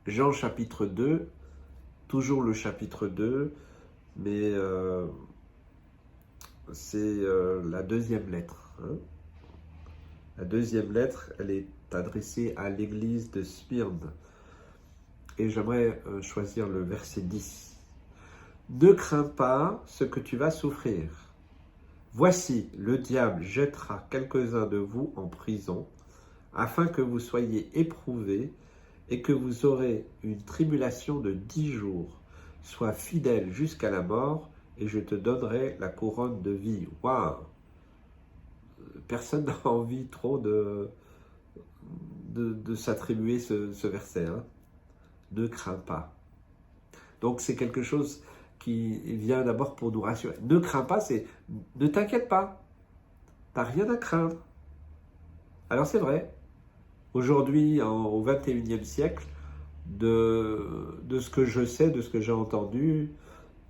Jean chapitre 2, toujours le chapitre 2, mais c'est la deuxième lettre. Hein. La deuxième lettre, elle est adressée à l'église de Smyrne. Et j'aimerais choisir le verset 10. Ne crains pas ce que tu vas souffrir. Voici, le diable jettera quelques-uns de vous en prison, afin que vous soyez éprouvés et que vous aurez une tribulation de 10 jours. Sois fidèle jusqu'à la mort et je te donnerai la couronne de vie. Waouh! Personne n'a envie trop de s'attribuer ce verset. Hein. Ne crains pas. Donc c'est quelque chose qui vient d'abord pour nous rassurer. Ne crains pas, c'est ne t'inquiète pas. T'as rien à craindre. Alors c'est vrai, aujourd'hui, au XXIe siècle, de ce que je sais, de ce que j'ai entendu,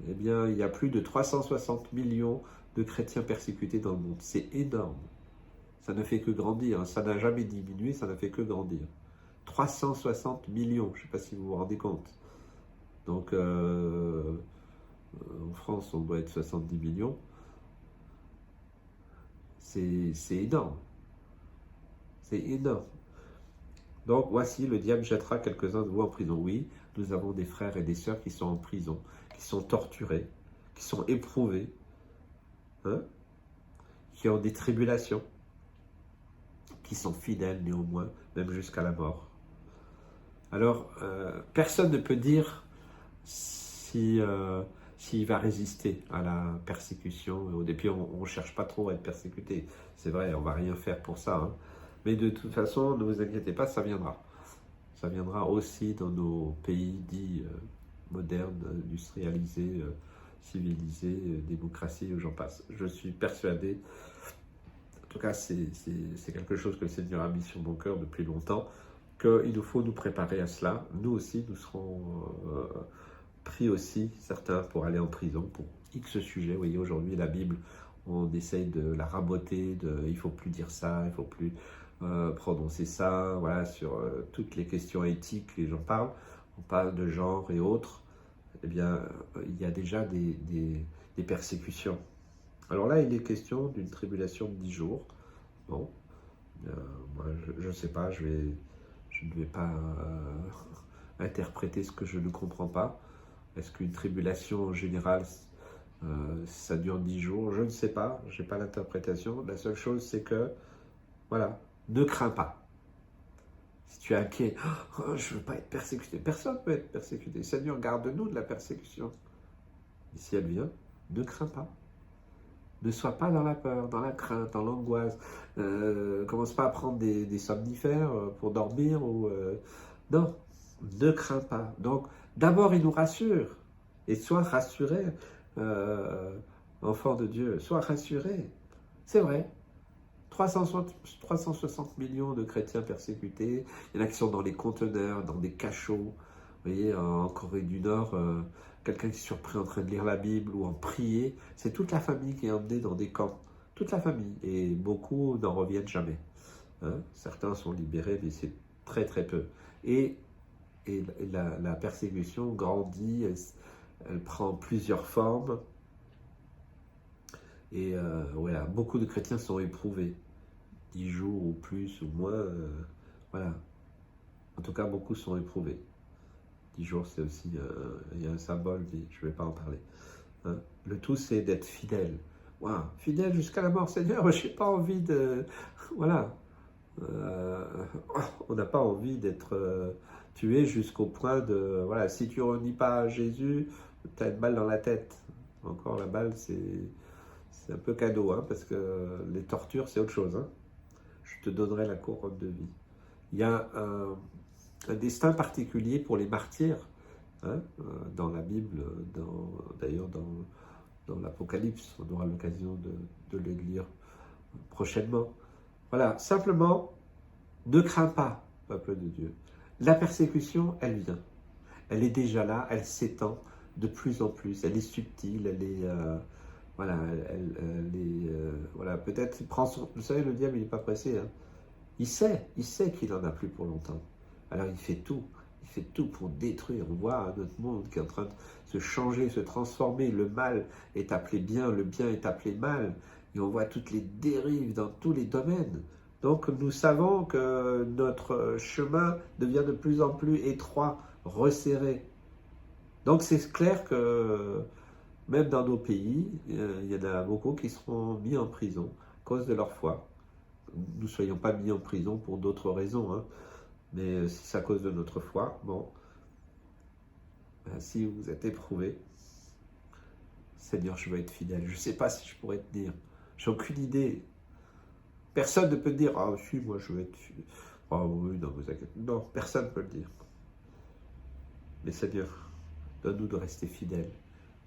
eh bien, il y a plus de 360 millions de chrétiens persécutés dans le monde. C'est énorme. Ça ne fait que grandir. Ça n'a jamais diminué, ça ne fait que grandir. 360 millions, je ne sais pas si vous vous rendez compte. Donc, en France, on doit être 70 millions. C'est énorme. C'est énorme. Donc, voici, le diable jettera quelques-uns de vous en prison. Oui, nous avons des frères et des sœurs qui sont en prison, qui sont torturés, qui sont éprouvés, hein, qui ont des tribulations, qui sont fidèles néanmoins, même jusqu'à la mort. Alors, personne ne peut dire s'il va résister à la persécution. Au début, on ne cherche pas trop à être persécuté. C'est vrai, on ne va rien faire pour ça. Hein. Mais de toute façon, ne vous inquiétez pas, ça viendra. Ça viendra aussi dans nos pays dits modernes, industrialisés, civilisés, démocratie, j'en passe. Je suis persuadé, en tout cas c'est quelque chose que le Seigneur a mis sur mon cœur depuis longtemps, qu'il nous faut nous préparer à cela. Nous aussi, nous serons pris aussi, certains, pour aller en prison pour X sujets. Vous voyez, aujourd'hui, la Bible, on essaye de la raboter, il ne faut plus dire ça, il ne faut plus prononcer ça, voilà, sur toutes les questions éthiques, et j'en parle, on parle de genre et autres, eh bien, il y a déjà des persécutions. Alors là, il est question d'une tribulation de 10 jours. Bon, moi, je ne sais pas, je ne vais pas interpréter ce que je ne comprends pas. Est-ce qu'une tribulation en général, ça dure 10 jours? Je ne sais pas, je n'ai pas l'interprétation. La seule chose, c'est que, voilà, ne crains pas. Si tu es inquiet, oh, je ne veux pas être persécuté. Personne ne peut être persécuté. Seigneur, garde-nous de la persécution. Et si elle vient, ne crains pas. Ne sois pas dans la peur, dans la crainte, dans l'angoisse. Commence pas à prendre des somnifères pour dormir. Non, ne crains pas. Donc, d'abord, il nous rassure. Et sois rassuré, enfant de Dieu. Sois rassuré. C'est vrai. 360 millions de chrétiens persécutés. Il y en a qui sont dans les conteneurs, dans des cachots. Vous voyez, en Corée du Nord, quelqu'un qui est surpris en train de lire la Bible ou en prier, c'est toute la famille qui est emmenée dans des camps. Toute la famille. Et beaucoup n'en reviennent jamais. Hein? Certains sont libérés, mais c'est très très peu. Et la persécution grandit, elle prend plusieurs formes. Et voilà, beaucoup de chrétiens sont éprouvés. 10 jours ou plus ou moins, voilà. En tout cas, beaucoup sont éprouvés. 10 jours, c'est aussi, il y a un symbole, mais je ne vais pas en parler. Hein. Le tout, c'est d'être fidèle. Wow, fidèle jusqu'à la mort, Seigneur, je n'ai pas envie de... Voilà. On n'a pas envie d'être tué jusqu'au point de... Voilà, si tu ne renies pas Jésus, tu as une balle dans la tête. Encore, la balle, c'est un peu cadeau, hein, parce que les tortures, c'est autre chose. Hein. Je te donnerai la couronne de vie. Il y a un destin particulier pour les martyrs, hein, dans la Bible, d'ailleurs dans l'Apocalypse. On aura l'occasion de le lire prochainement. Voilà, simplement, ne crains pas, peuple de Dieu. La persécution, elle vient. Elle est déjà là, elle s'étend de plus en plus. Elle est subtile, elle est... voilà, voilà, peut-être, vous savez, le diable, il n'est pas pressé. Hein. Il sait qu'il n'en a plus pour longtemps. Alors il fait tout Il fait tout pour détruire. On voit notre monde qui est en train de se changer, se transformer. Le mal est appelé bien, le bien est appelé mal. Et on voit toutes les dérives dans tous les domaines. Donc nous savons que notre chemin devient de plus en plus étroit, resserré. Donc c'est clair que même dans nos pays, il y en a beaucoup qui seront mis en prison à cause de leur foi. Nous ne soyons pas mis en prison pour d'autres raisons, hein. Mais si c'est à cause de notre foi, bon, ben, si vous êtes éprouvé, Seigneur, je veux être fidèle. Je ne sais pas si je pourrais te dire. J'ai aucune idée. Personne ne peut dire, ah si, moi je veux être fidèle. Ah oui, non, vous inquiétez. Non, personne ne peut le dire. Mais Seigneur, donne-nous de rester fidèles,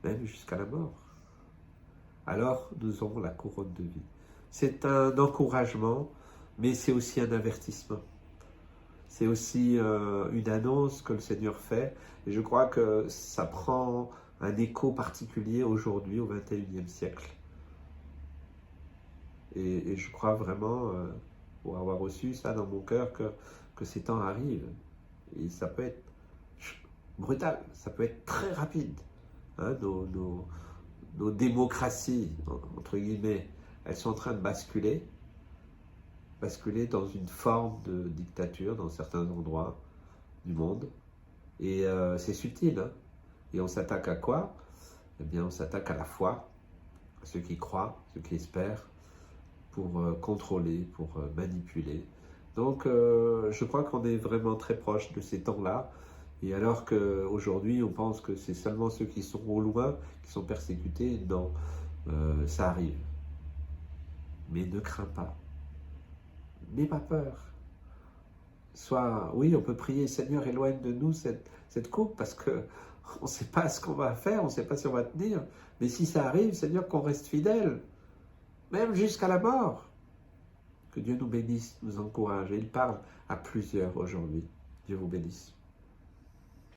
même jusqu'à la mort. Alors nous aurons la couronne de vie. C'est un encouragement, mais c'est aussi un avertissement. C'est aussi une annonce que le Seigneur fait. Et je crois que ça prend un écho particulier aujourd'hui, au XXIe siècle. Et je crois vraiment, pour avoir reçu ça dans mon cœur, que ces temps arrivent. Et ça peut être brutal, ça peut être très rapide. Hein, nos démocraties, entre guillemets, elles sont en train de basculer dans une forme de dictature dans certains endroits du monde. Et c'est subtil. Hein. Et on s'attaque à quoi? Eh bien, on s'attaque à la foi, à ceux qui croient, ceux qui espèrent, pour contrôler, pour manipuler. Donc, je crois qu'on est vraiment très proche de ces temps-là. Et alors qu'aujourd'hui, on pense que c'est seulement ceux qui sont au loin qui sont persécutés, non, ça arrive. Mais ne crains pas. N'aie pas peur. Oui, on peut prier, Seigneur, éloigne de nous cette coupe, parce que on ne sait pas ce qu'on va faire, on ne sait pas si on va tenir. Mais si ça arrive, Seigneur, qu'on reste fidèle, même jusqu'à la mort. Que Dieu nous bénisse, nous encourage. Et il parle à plusieurs aujourd'hui. Dieu vous bénisse.